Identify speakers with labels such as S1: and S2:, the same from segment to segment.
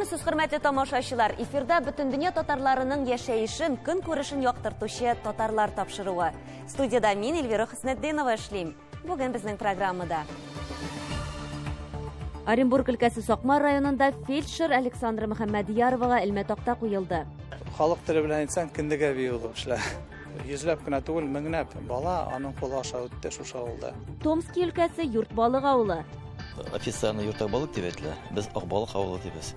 S1: Күрсез хөрмәтле тамашачылар, эфирда бөтен дөнья татарларының яшәешен, көн күрешен яктыртучы татарлар тапшыруы. Студияда мин Эльвира Хөснетдинова эшлим. Бүген безнең программада. Оренбург өлкәсе Сакмар районында фельдшер Александра Мөхәммәдияровага элмәтакта куелды.
S2: Халык теле белән әйтсәң, киндегә бию булып эшлә. Йөзләп кенә түгел, меңнәп бала аның кулы аша үтте шушы авылда.
S1: Томский өлкәсе Юртбалык авылы.
S3: Официально Юртбалык дип әйтелә. Без Акбалык авылы дибез.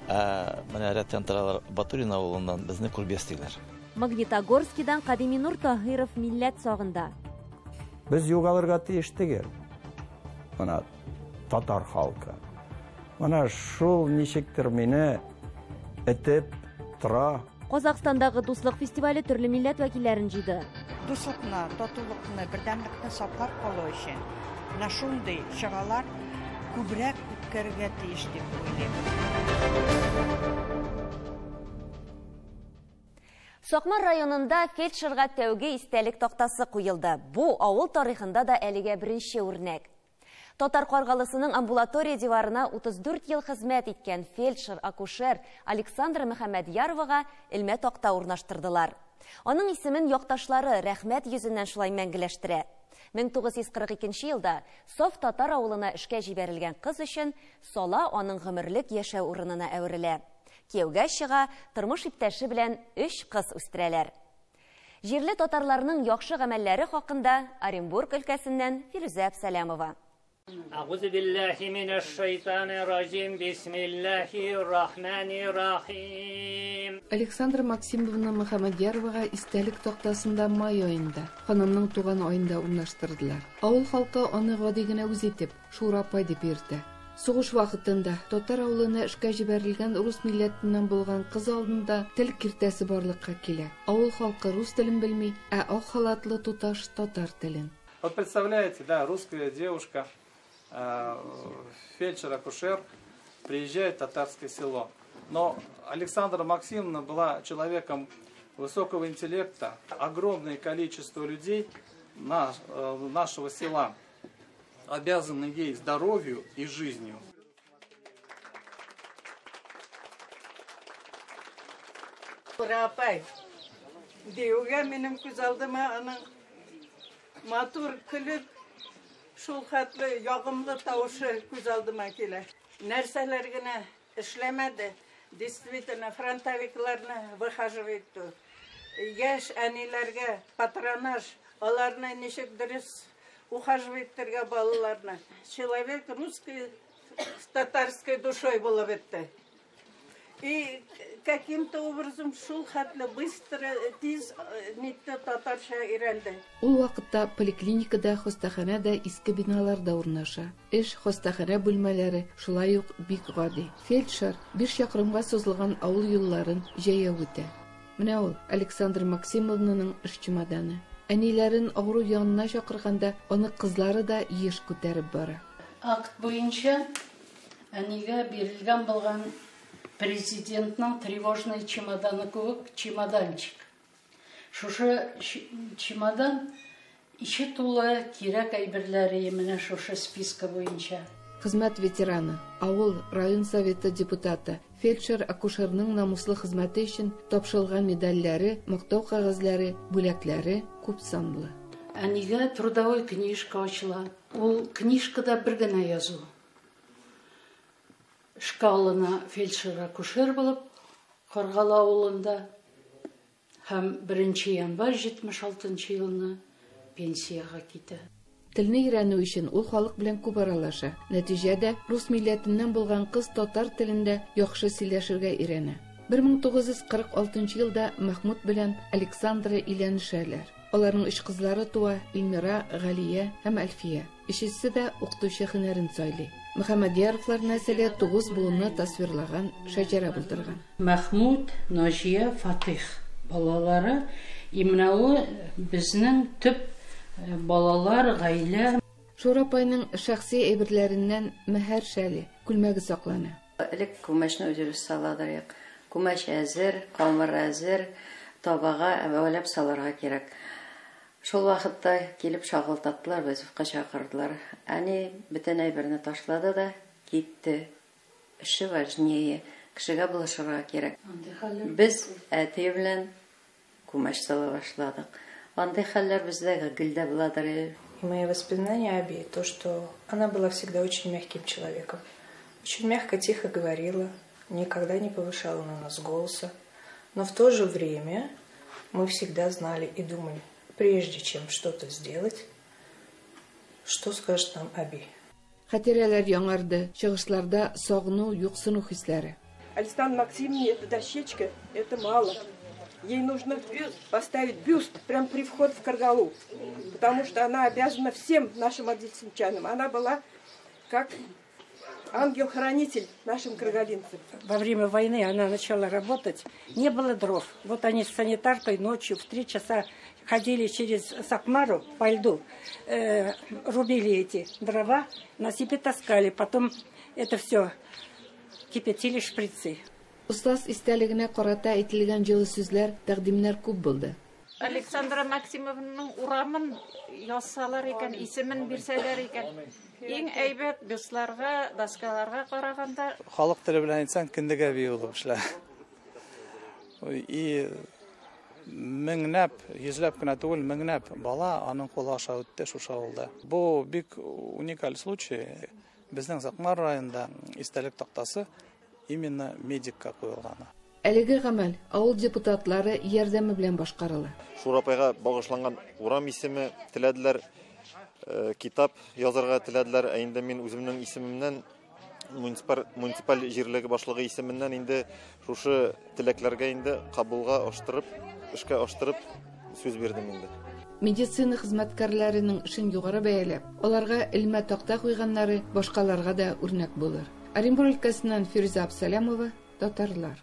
S3: Менә рәттән торалар Батурин авылыннан безне Курбес диләр.
S1: Магнитогорскидан Кадими Нур Таһиров милләт сагында.
S4: Без югалырга тиеш түгел. Менә татар халкы. Менә шул ничектер мине этеп тора.
S1: Казакстандагы дуслык фестивале төрле милләт вәкилләрен җыйды.
S5: Дуслыкны, татулыкны, бердәмлекне саклап калу өчен шундый чыгалар күбрәк үткәрергә тиеш дип уйлыйм.
S1: Сакмар районында фельдшерга тәүге истәлек тактасы куелды. Бу авыл тарихында да әлегә беренче үрнәк. Татар Каргалысының амбулатория диварына 34 ел хезмәт иткән фельдшер-акушер Александра Мөхәммәдияровага элмәтакта урнаштырдылар. Аның исемен якташлары рәхмәт йөзеннән шулай мәңгеләштерә. 1942 елда Соф татар авылына эшкә җибәрелгән кыз өчен сала аның гомерлек яшәү урынына әверелә. Кияүгә чыга, тормыш иптәше белән 3 кыз үстерәләр. Җирле татарларның яхшы гамәлләре хакында Оренбург өлкәсеннән Фирүзә Әбсәләмова.
S6: أعوذ بالله من الشيطان الرجيم بسم الله الرحمن الرحيم.
S7: Александра Максимовна Мөхәммәдияровага истәлек тактасында май айында, ханымның туган айында урнаштырдылар. Авыл халкы аны гади генә үз итеп Шурапай дип йөртә. Сугыш вакытында татар авылына эшкә җибәрелгән рус милләтеннән булган кыз алдында тел киртәсе барлыкка килә. Авыл халкы рус телен белми, ә ак халатлы туташ татар телен.
S2: Вот представляете, да, русская девушка, фельдшер-акушер, приезжает в татарское село. Но Александра Максимовна была человеком высокого интеллекта. Огромное количество людей нашего села обязаны ей здоровью и жизнью.
S5: Шурапай, диюгә минем күз алдыма аның матур көлеп, шул хәтле ягымлы тавышы күз алдыма килә. Нәрсәләр генә эшләмәде, действительно фронтовикларны выхаживать итү. Яшь әниләргә патронаж, аларны ничек дөрес ухаживать итәргә балаларны. Человек русский с татарской душой булып бетте. И каким-то образом шул хәтле быстро, тиз нитте татарча өйрәнде.
S7: Ул вакытта поликлиникада, хастаханәдә иске биналарда урнаша. Эш хастаханә бүлмәләре шулай ук бик гади. Фельдшер 5 чакрымга сузылган авыл юлларын җәяү үтә. Менә ул Александра Максимовнаның эш чемоданы. Әниләрен авыру янына чакырганда, аны кызлары да еш күтәреп бара.
S8: Акт буенча әнигә бирелгән булган президентның тревожный чемоданы кебек чемоданчик. Шушы чемодан иче тулы кирәк әйберләре менә шушы списка буенча.
S7: Хезмәт ветераны, авыл район советы депутаты, фельдшер-акушерның намуслы хезмәте өчен тапшырылган медальләре, мактау кагазлары, бүләкләре күп санлы.
S8: Әнигә трудовой книжка ачыла. Ул книжкада бер генә язу. Шкалына фельдшер-акушер булып, Каргалы авылында һәм 1 январь 76 елны пенсияга китә.
S7: Телне өйрәнү өчен ул халык белән күп аралаша. Нәтиҗәдә рус милләтеннән булган кыз татар телендә яхшы сөйләшергә өйрәнә. 1946 елда Мәхмүд белән Александра өйләнешәләр. Аларның 3 кызлары туа: Илмира, Галия һәм Әлфия. Өчесе дә укытучы һөнәрен сайлый. Мөхәммәдияровлар нәселе 9 буынны тасвирлаган шәҗәрә булдырган.
S8: Мәхмүд, Наҗия, Фатих балалары имнәү безнең төп балалар гаилә.
S7: Шурапайның шәхси әйберләреннән мәһәр шәле, күлмәге саклана.
S9: Элек күмәчне үзебез саладык. Күмәч әзер, камыр әзер, табага әвәләп саларга кирәк. Шул вакытта килеп шагылтаттылар, вазифка чакырдылар. Әни бөтен әйберне ташлады да китте. Эше важнее. кешегә булышырга кирәк. Без әти белән күмәч сала башладык. Андый хәлләр бездә гелдә буладыр.
S10: Мои воспоминания о Аби, то, что она была всегда очень мягким человеком. Очень мягко, тихо говорила, никогда не повышала на нас голоса. Но в то же время мы всегда знали и думали, прежде чем что-то сделать, что скажет нам Аби.
S7: Хатирәләр яңарды, чыгышларда сагыну, юксыну хисләре.
S11: Александре Максимовне эта дощечка, это мало. Ей нужно поставить бюст прямо при входе в Каргалу, потому что она обязана всем нашим односельчанам. Она была как ангел-хранитель нашим каргалинцам.
S12: Во время войны она начала работать, не было дров. Вот они с санитаркой ночью в 3 часа ходили через Сакмару по льду, рубили эти дрова, на себе таскали, потом это все кипятили шприцы.
S7: Устаз истәлегенә карата әйтелгән җылы сүзләр, тәкъдимнәр күп булды.
S13: Александра Максимовнаның урамын ясалар икән, исемен бирсәләр икән. Иң әйбәт бюстларга, доскаларга караганда
S2: Халык теле белән әйтсәң, кендек әби булып эшлә. И меңнәп, йөзләп кенә түгел, меңнәп бала аның кулы аша үтте шушы авылда. Бу бик уникаль случай. Безнең Сакмар районында истәлек тактасы именно медикка куелган.
S7: Әлеге гамәл авыл депутатлары ярдәме белән башкарыла.
S14: Шурапайга багышланган урам исеме теләделәр, китап язарга теләделәр, инде мин үземнең исемемнән муниципаль җирлеге башлыгы исеменнән инде шушы теләкләргә инде кабулга аштырып, эшкә аштырып сүз бирдем инде.
S7: Медицина хезмәткәрләренең эшен югары бәяләп, аларга илмә такта куйганнары башкаларга да үрнәк булыр. Оренбур өлкәсеннән Фируза Абсалямова, татарлар.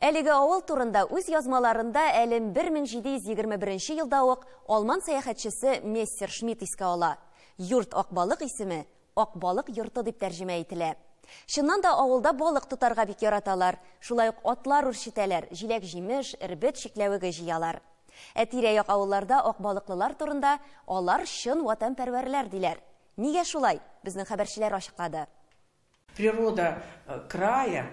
S1: Әлеге авыл турында үз язмаларында әлем 1721 елда ук алман сәяхәтчесе Мессер Шмидт искә ала. Йорт Акбалык исеме Акбалык йорты дип тәрҗемә ителә. Шуннан да авылда балык тутарга бик яраталар. Шулай ук атлар үрчетәләр, җиләк-җимеш, ирбет шикләвеге җыялар. Тирә-як авылларда акбалыклылар турында алар чын ватанпәрвәрләр диләр. Нигә шулай? Безнең хәбәрчеләр ачыклады.
S15: Природа края,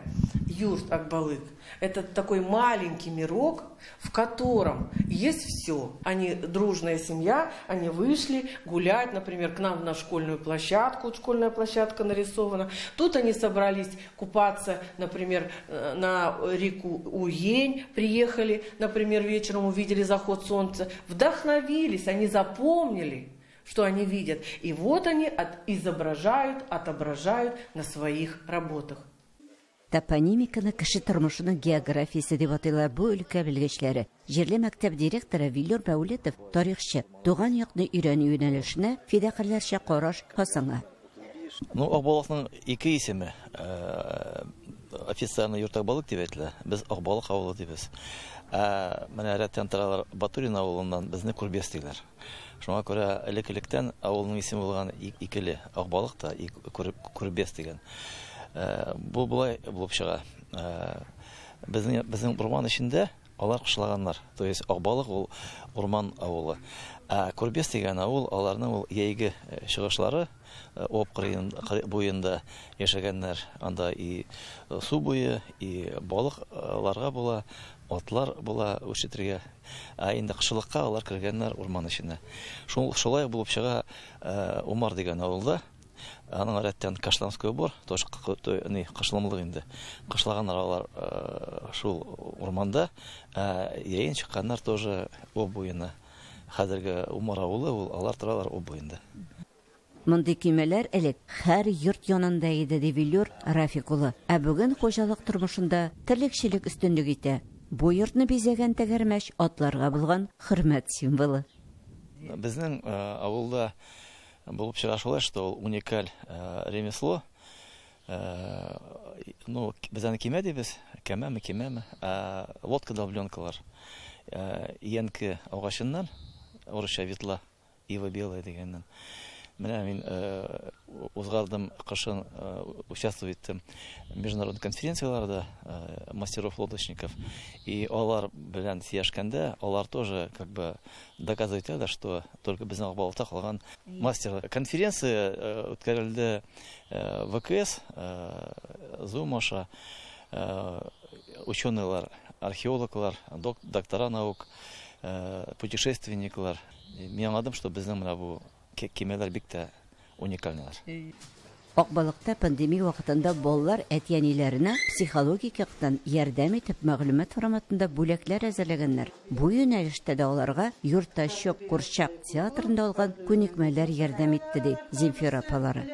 S15: юрт Акбалык, это такой маленький мирок, в котором есть все. Они дружная семья, они вышли гулять, например, к нам на школьную площадку, школьная площадка нарисована. Тут они собрались купаться, например, на реку Уень, приехали, например, вечером увидели заход солнца, вдохновились, они запомнили, что они видят. И вот они изображают, отображают на своих работах.
S16: Топонимиканы кеше тормышының географиясы дип атыйлар бу өлкә белгечләре. Җирле мәктәп директоры Виллер Бәүлетов тарихчы туган якны өйрәнү юнәлешенә фидакарларча караш хасаңа.
S3: Акбалыкның 2 исеме. Официально Йорт Акбалык дип әйтелә. Без Акбалык авылы дибез. Менә рәттән торалар Батурин авылыннан безне Күрбес диләр. Шуңа күрә элекелектән авылның исеме булган икеле Акбалык та Күрбес дигән. Бу булай булып чыга. Безнең урман эчендә алар кышлаганнар. То есть Акбалык ул урман авылы. Күрбес дигән авыл аларның ул яйгы чыгышлары Об буенда яшәгәннәр. Анда и су буе, и балыкларга була, атлар була үрчетергә. Инде кышлыкка алар кергәннәр урман эченә. Шулай булып чыга Умар дигән авылда. Аның рәттән Кашланское бор, тоже кышламлык инде. Кышлаганнар алар шул урманда, яйын чыкканнар тоже Об буена. Хәзерге Умар авылы ул алар торалар Об буенда.
S16: Мондый көймәләр элек һәр йорт янында иде ди Виллер Рафик улы. Бүген хуҗалык тормышында терлекчелек өстенлек итә. Бу йортны бизәгән тәгәрмәч атларга булган хөрмәт символы.
S3: Безнең авылда булып чыга шулай, что уникаль ремесло. Без аны кимә дибез, кемәме, лодка давленкалар. Янки агачыннан, урысча витла, ива белая дигәннән. Менә мин узгардым кышын участвовать иттем международный конференцияларда мастеров-лодочников. И алар белән сөйләшкәндә, алар тоже как бы доказывают, что только безнең Акбалыкта калган мастер. Конференция үткәрелде ВКС, ЗУМ аша, ученыйлар, археологлар, доктора наук, путешественниклар. Мен аңладым, что безнең менә бу кемеләр бик тә уникальныйлар.
S16: Акбалыкта пандемия вакытында балалар әтиәниләренә психологик яктан ярдәм итеп мәгълүмат форматында бүләкләр әзерләгәннәр. Бу юнәлештә дә аларга Юртачок Курчак театрында алган күнекмәләр ярдәм итте, ди Земфира апалары.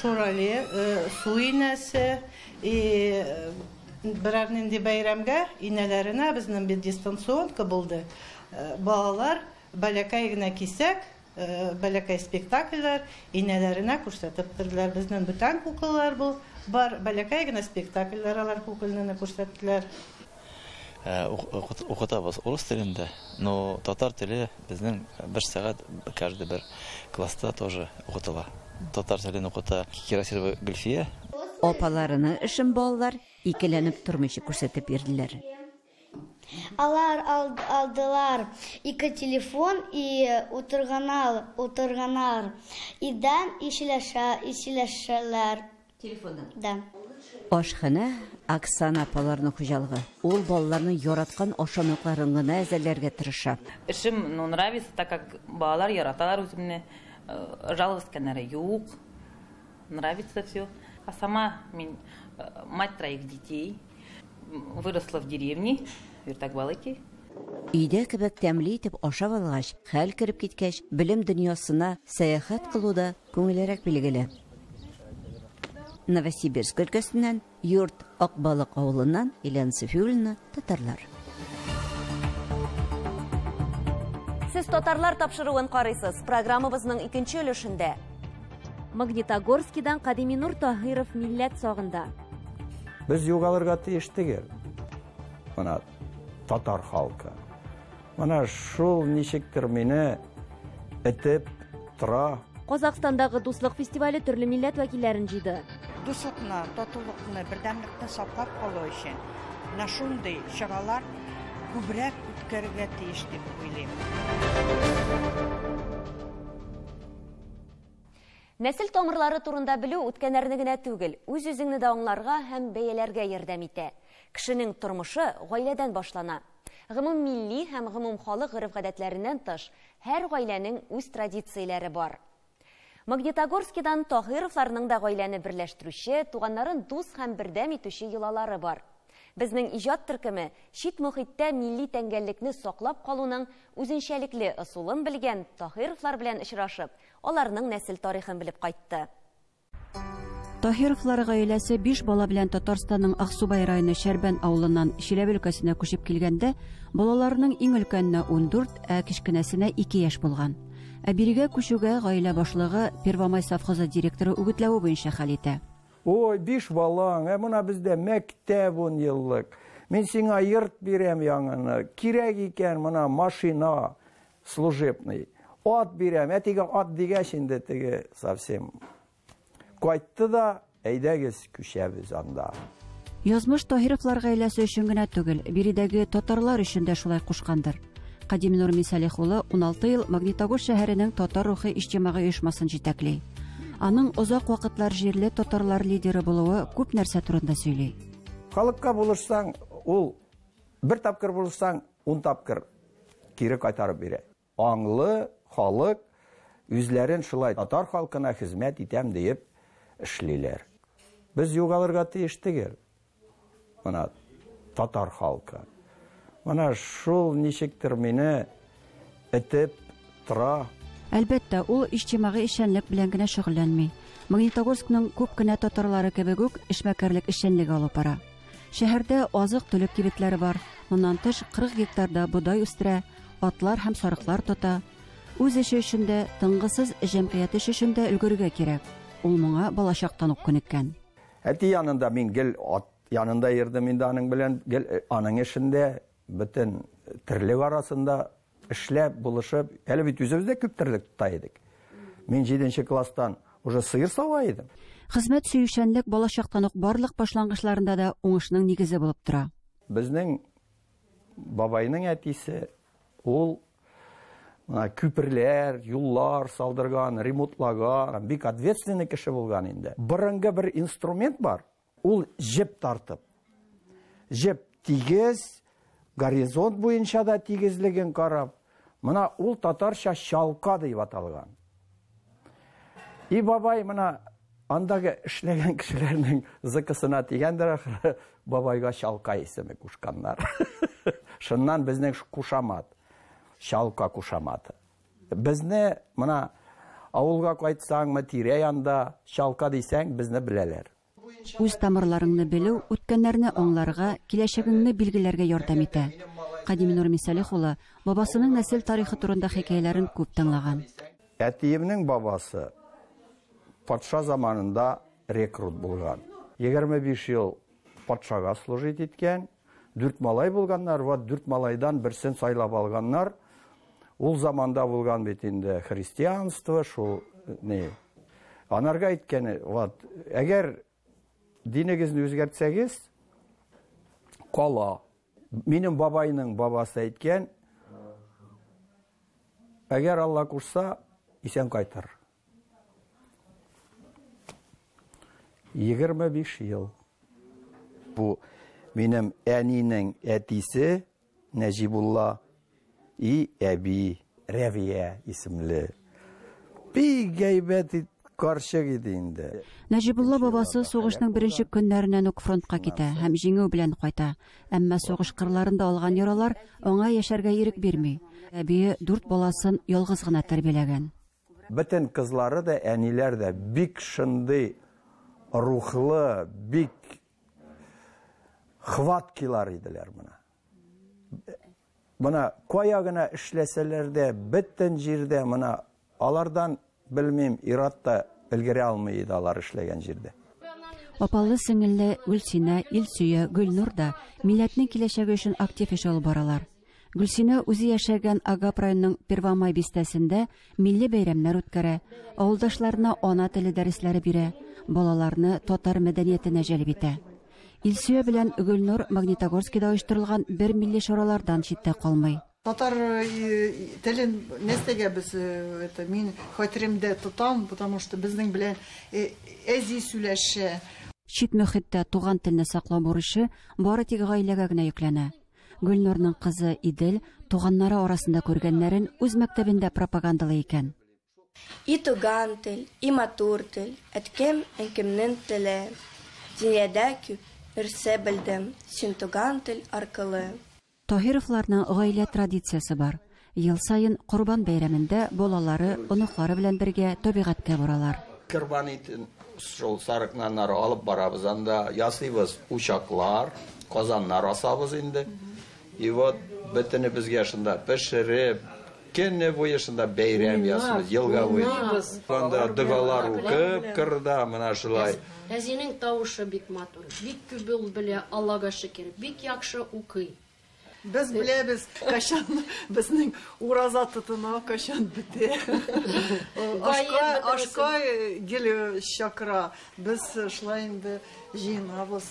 S17: Шурали, су инәсе, берәр нинди бәйрәмгә инәләренә безнең бит дистанционка булды. Балалар бәләкәй генә кисәк, бәләкәй спектакльләр инәләренә күрсәтеп тордылар. Безнең бүтән куклалар бу бар, бәләкәй генә спектакльләр алар кукланы күрсәттеләр.
S3: Укытабыз урыс телендә, но татар теле безнең 1 сәгать каждый бер класста тоже укытыла. Татар телен укыта Кирасирова Гөлфия.
S16: Апаларының эшен балалар икеләнеп тормыйча күрсәтеп бирделәр.
S18: Алар алдылар 2 телефон и утырганар. Идан ишеләшәләр.
S16: Телефондан. Да. Ашхана Оксана апаларының хуҗалыгы. Ул балаларның яраткан ашамлыкларын гына әзерләргә тырыша.
S19: Эшем нравится, так как балалар яраталар үземне. Жаловаться юг, нравится все. А сама мать 3 детей, выросла в деревне, Юртак-Балыки.
S16: Өйдә кебек тәмле итеп ашап алгач, хәл кереп киткәч, белем дөньясына сәяхәт кылуда күңеллерәк билгеле. Новосибирск өлкәсеннән, Юрт Акбалык авылыннан Елена Сафиуллина, татарлар.
S1: Сез татарлар тапшыруын карыйсыз. Программабызның 2нче өлешендә. Магнитогорскидан Кадиминур Таһиров милләт сагында.
S4: Без югалырга тиеш түгел. Мына татар халкы. Мына шул ничектер мине этеп тора.
S1: Казакстандагы дуслык фестивале төрле милләт вәкилләрен җыйды.
S5: Дуслыкны, татулыкны, бердәмлекне саклап калу өчен шундый чаралар күбрәк үткәрергә тиеш дип уйлыйм.
S1: Нәсел тамырлары турында белү үткәннәрне генә түгел, үз-үзеңне дә аңларга һәм бәяләргә ярдәм итә. Кешенең тормышы гаиләдән башлана. Гомум милли һәм гомум халык гырыф-гадәтләреннән тыш, һәр гаиләнең үз традицияләре бар. Магнитогорскидан Таһировларның да гаиләне берләштерүче, туганнарын дус һәм бердәм итүче йолалары бар. Безнең иҗат төркеме чит мөхиттә милли тәңгәллекне саклап калуның үзенчәлекле ысулын белгән Таһировлар белән очрашып, аларның нәсел тарихын белеп кайтты.
S20: Таһировлар гаиләсе 5 бала белән Татарстанның Аксубай районы Шәрбән авылыннан Чиләбе өлкәсенә күчеп килгәндә, балаларының иң өлкәненә 14, ә кичкенәсенә 2 яшь булган. Ә бирегә күчүгә гаилә башлыгы Первомай совхозы директоры үгетләве буенча хәл итә.
S4: Ой, 5 балаң, мына бездә мәктәп 10 еллык. Мен сиңа йорт бирәм яңаны. Кирәк икән мына машина служебный. Ат бирәм, әтигә ат дигәч инде теге совсем. Кайтты да, әйдәгез күчәбез анда.
S20: Язмыш Таһировлар гаиләсе өчен генә түгел, биредәге татарлар өчен дә шулай кушкандыр. Кадиминур Мисалих улы 16 ел Магнитогор шәһәренең татар рухи иҗтимагый оешмасын җитәкли. Аның озак вакытлар җирле татарлар лидеры булуы күп нәрсә турында сөйли.
S4: Халыкка булышсаң, ул 1 тапкыр булышсаң, 10 тапкыр кире кайтарып бирә. Аңлы халык үзләрен шулай татар халкына хезмәт итәм дип эшлиләр. Без югалырга тиеш түгел. Мына татар халкы. Мына шул ничектер мине этеп тора.
S20: Әлбәттә, ул иҗтимагый эшчәнлек белән генә шөгыльләнми. Магнитогорскның күп кенә татарлары кебек үк эшмәкәрлек эшчәнлеге алып бара. Шәһәрдә азык-төлек кибетләре бар. Моннан тыш 40 гектарда бодай үстерә, атлар һәм сарыклар тота. Үз эше өчен дә, тынгысыз җәмгыять эше өчен дә өлгөрергә кирәк. ул моңа балачактан ук күнеккән.
S4: Әти янында мин гел ат янында йөрдем инде аның белән, гел аның эшендә бөтен тирлек арасында эшләп булышып, әле бит үзебез дә күп тирлек тота идек. Мин 7нче класстан уже сыер сава идем.
S20: Хезмәт сөючәнлек балачактан ук барлык башлангычларында да уңышның нигезе булып тора.
S4: Безнең бабайның әтисе ул күперләр, юллар салдырган, ремонтлаган, бик ответственный кеше булган инде. Борынгы бер инструмент бар. Ул җеп тартып. Җеп тигез, горизонт буенча да тигезлеген карап, мына ул татарча шалка дип аталган. И бабай мына андагы эшләгән кешеләрнең зыкысына тигәндер, бабайга шалка исеме кушканнар. Шуннан безнең кушамат, шалка кушаматы. Безне мына авылга кайтсаң, тирә янда шалка дисәң, безне беләләр.
S20: Үз тамырларыңны белү, үткәннәрне аңларга, киләчәгеңне билгеләргә ярдәм итә. Кадиминур Мисалих улы бабасының нәсел тарихы турында хикәяләрен күп тыңлаган.
S4: Әтиемнең бабасы патша заманында рекрут булган. 25 ел патшага служить иткән, 4 малай булганнар, 4 малайдан берсен сайлап алганнар. Ул заманда булган бит инде христианство, шул не. Анарга әйткәне, әгәр динегезне үзгәртсәгез, кала. Минем бабайның бабасы әйткән, әгәр Алла кушса, исән кайтыр. 25 ел. Бу минем әнинең әтисе Нәҗибулла и әби Рәвия исемле. Бик әйбәт карчык иде инде.
S20: Нәҗибулла бабасы сугышның беренче көннәреннән үк фронтка китә һәм җиңү белән кайта. Әмма сугыш кырларында алган яралар аңа яшәргә ирек бирми. Әбие 4 баласын ялгыз гына тәрбияләгән.
S4: Бөтен кызлары да, әниләр дә бик шундый рухлы, бик хваткилар иделәр моны. Моны кая гына эшләсәләр дә, бөтен җирдә моны алардан белмим, иратта белгерә алмый иде алар эшләгән җирдә.
S20: Апалы сеңелле Гөлсинә, Илсөя, Гөлнур да милләтнең киләчәге өчен актив эш алып баралар. Гөлсинә үзе яшәгән Агап районының Первомай бистәсендә милли бәйрәмнәр үткәрә, авылдашларына ана теле дәресләре бирә, балаларны татар мәдәниятенә җәлеп итә. Илсөя белән Гөлнур Магнитогорскида оештырылган бер милли чаралардан читтә калмый.
S21: Татар телен нәрсәгә без мин хәтеремдә тотам, потому что безнең белән әзи сөйләшә.
S20: Чит мөхиттә туган телне саклау бурычы бары тик гаиләгә генә йөкләнә. Гөлнурның кызы Идел туганнары арасында күргәннәрен үз мәктәбендә пропагандалый икән.
S22: И туган тел, и матур тел, әткәм әнкемнең теле. Дөньяда күп нәрсә белдем, син туган тел аркылы.
S20: Таһировларның гаилә традициясе бар. Ел сайын Курбан бәйрәмендә балалары, оныклары белән бергә табигатькә баралар.
S4: Курбан итен шул сарыкнаннары алып барабыз, анда ясыйбыз учаклар, казаннар асабыз инде. И вот бөтене безгә шунда пешереп, көнне буе шунда бәйрәм ясыйбыз, елга буе. Анда дугалар укып, кырда менә шулай.
S8: Әзинең тавышы бик матур, бик күп ул белә, Аллага шөкер, бик яхшы укый.
S21: Без беләбез, кашан безнең ураза тотына, кашан бетә. Ашка гел чакыра, без шулай инде җыенабыз.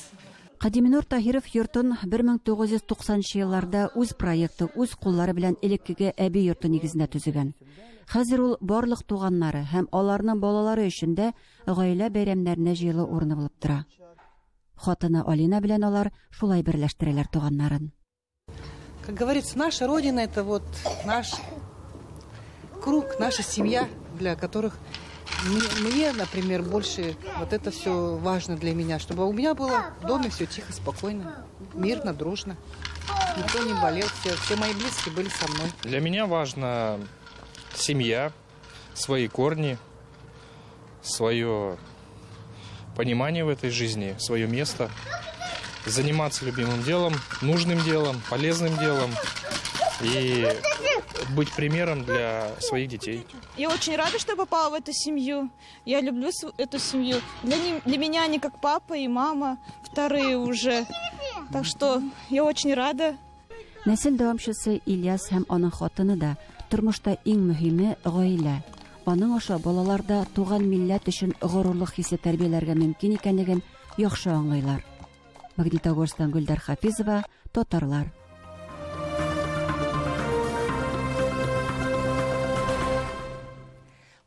S20: Кадиминур Таһиров йортын 1990 елларда үз проекты, үз куллары белән элеккеге әби йорты нигезендә төзегән. Хәзер ул барлык туганнары һәм аларның балалары өчен дә гаилә бәйрәмнәренә җыелу урыны булып тора. Хатыны Алина белән алар шулай берләштерәләр туганнарын.
S21: Как говорится, наша родина — это вот наш круг, наша семья, для которых мне, например, больше вот это все важно для меня, чтобы у меня было в доме все тихо, спокойно, мирно, дружно. Никто не болел, все мои близкие были со мной.
S23: Для меня важна семья, свои корни, свое понимание в этой жизни, свое место. Заниматься любимым делом, нужным делом, полезным делом. И быть примером для своих детей.
S6: Я очень рада, что попала в эту семью. Я люблю эту семью. Для меня они как папа и мама, вторые уже. Так что я очень рада.
S20: Нәсел дәвамчысы Ильяс һәм аның хатыны да тормышта иң мөһиме гаилә. Аның аша балаларда туган милләт өчен горурлык хисе тәрбияләргә мөмкин икәнлеген яхшы аңлыйлар. Магнитогорстан Гөлдар Хафизова, Татарлар.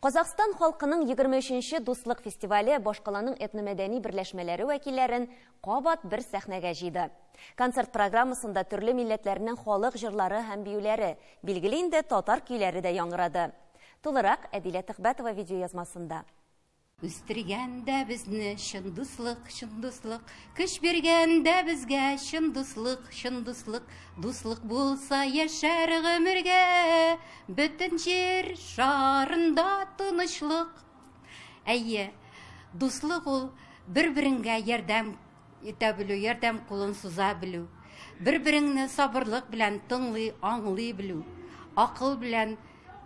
S1: Казакстан халкының 23-нче дуслык фестивале башкаланың этномәдәни берләшмәләре вәкилләрен кабат бер сәхнәгә җыйды. Концерт программасында төрле милләтләрнең халык җырлары һәм биюләре, билгеле инде татар көйләре дә яңгырады. Тулырак Әдилә Төхбәтова видеоязмасында.
S9: Үстергәндә безне чын дуслык, көч биргәндә безгә чын дуслык, дуслык булса яшәр гомергә, бөтен җир шарында тынычлык. Әйе, дуслык ул бер-береңгә ярдәм итә белү, ярдәм кулын суза белү, бер-береңне сабырлык белән тыңлый, аңлый белү, акыл белән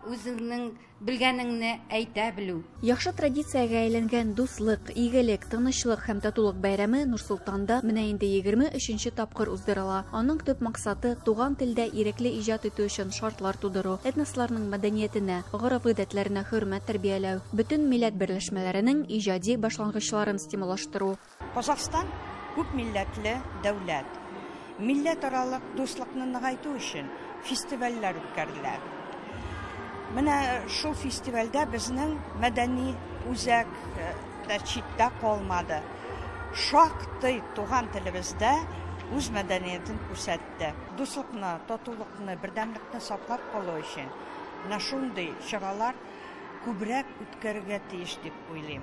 S9: үзеңнең белгәнеңне әйтә белү.
S10: Яхшы традициягә әйләнгән дуслык, игелек, тынычлык һәм татулык бәйрәме Нурсултанда менә инде 23-нче тапкыр уздырыла. Аның төп максаты туган телдә ирекле иҗат итү өчен шартлар тудыру, этносларның мәдәниятенә, гореф-гадәтләренә хөрмәт тәрбияләү, бөтен милләт берләшмәләренең иҗади башлангычларын стимуллаштыру.
S5: Казакстан күп милләтле дәүләт. Милләт аралык дуслыкны ныгайту өчен фестивальләр үткәрелә. Менә шул фестивальдә безнең мәдәни үзәк читтә калмады. Шактый туган телебездә үз мәдәниятен күрсәтте. Дуслыкны, татулыкны, бердәмлекне саклап калу өчен менә шундый чаралар күбрәк үткәрергә тиеш дип уйлыйм.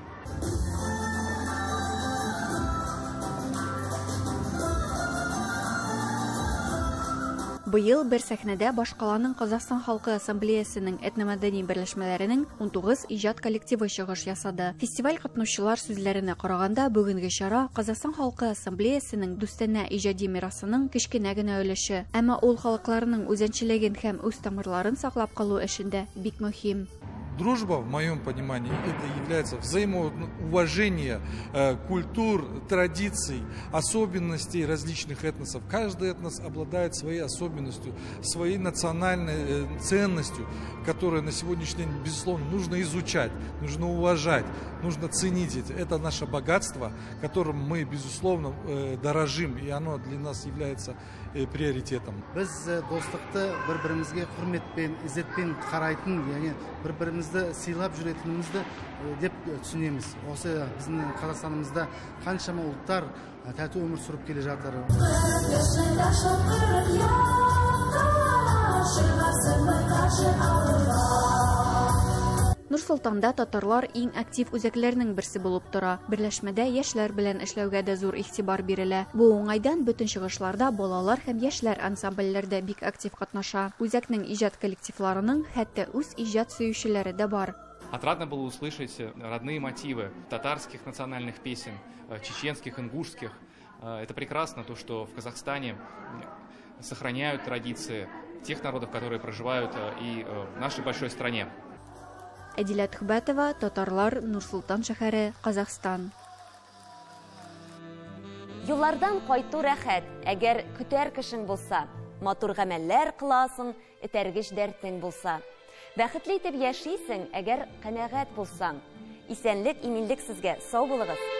S10: Быел бер сәхнәдә башкаланың Казакстан халкы ассамблеясының этномәдәни берләшмәләренең 19 иҗат коллективы чыгыш ясады. Фестиваль катнашучылар сүзләренә караганда, бүгенге чара Казакстан халкы ассамблеясының дустанә иҗади мирасының кечкенә генә өлеше, әмма ул халыкларның үзенчәлеген һәм үз тамырларын саклап калу эшендә бик мөһим.
S24: Дружба, в моем понимании, это является взаимоуважение культур, традиций, особенностей различных этносов. Каждый этнос обладает своей особенностью, своей национальной ценностью, которую на сегодняшний день, безусловно, нужно изучать, нужно уважать, нужно ценить. Это наше богатство, которым мы, безусловно, дорожим, и оно для нас является приоритетом.
S25: Biz dostlukta bir-birimizga hurmatpен, izzetпен qaraytın, yani bir-birimizni siylab juretimizni deb tushunamiz. O'sha bizning Qozog'istonimizda qanchama ultlar tatу umr surib kela жатыр.
S10: Нурсултанда татарлар иң актив үзәкләрнең берсе булып тора. Берләшмәдә яшьләр белән эшләүгә дә зур игътибар бирелә. Бу уңайдан бөтен чыгышларда балалар һәм яшьләр ансамбльләрдә бик актив катнаша. Үзәкнең иҗат коллективларының хәтта үз иҗат сөючеләре дә бар.
S26: Отрадно было услышать родные мотивы татарских национальных песен, чеченских, ингушских. Это прекрасно, то, что в Казахстане сохраняют традиции тех народов, которые проживают и в нашей большой стране.
S10: Әдилә Төхбәтова, Татарлар, Нурсултан шәһәре, Казахстан.
S1: Юллардан кайту рәхәт, әгәр көтәр кешең булса, матур гамәлләр кыласың, этәргеч дәртең булса. Бәхетле итеп яшисең, әгәр канәгать булсаң. Исәнлек, иминлек сезгә, сау булыгыз.